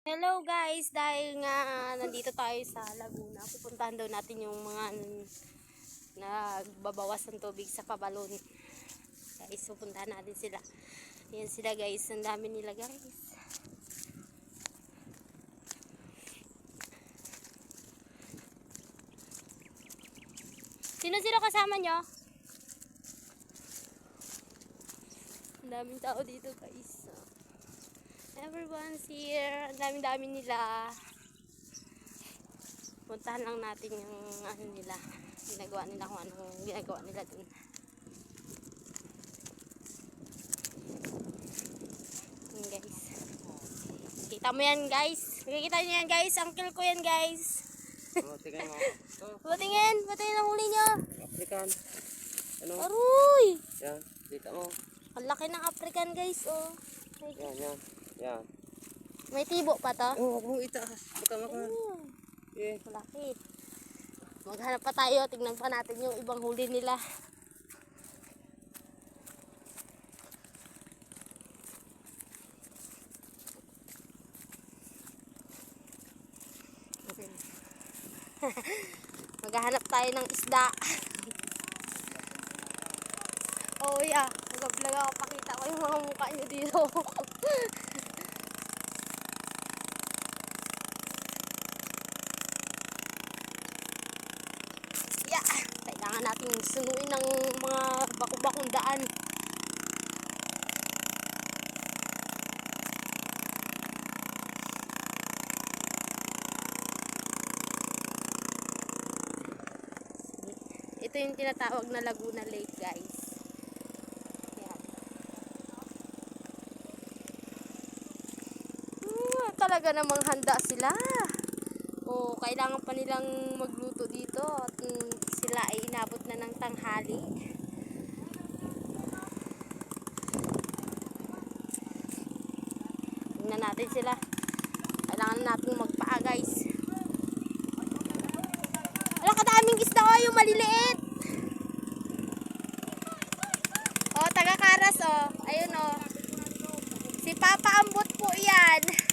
Hello guys, dahil nga nandito tayo sa Laguna, pupuntahan daw natin yung mga nagbabawas ng tubig sa Pabalon. Guys, pupuntahan natin sila. Yan sila guys, ang dami nila guys. Sino-sino kasama nyo? Ang daming tao dito guys. Everyone's here. Ang dami-dami nila. Puntahan lang natin yung ano nila. Ginagawa nila kung anong ginagawa nila dun. Yan guys. Kita mo yan guys. Nakikita nyo yan guys. Uncle ko yan guys. Tingnan mo. Patingin. Patingin ang huli nyo. African. Ano? Aruy. Yan. Dito mo. Ang laki ng African guys. Oh. Yan. Yan. May tibo pa to. Oh, huwag mo itaas. Baka maka. Eh. Malaki. Maghanap pa tayo. Tingnan pa natin yung ibang huli nila. Maghahanap tayo ng isda. Oh yeah. Mag-vlog ako. Pakita ko yung mga mukha nyo dito. Yeah. Kailangan natin sunuin ng mga baku-bakong daan. Ito yung tinatawag na Laguna Lake guys. Yan. Talaga namang handa sila. O kailangan pa nilang magluto dito at sila ay inabot na ng tanghali. Tingnan natin sila. Kailangan natin magpaa guys. Wala kadaming isda o, yung maliliit. O, taga Karas o. Ayun o. Si Papa Ambot po yan.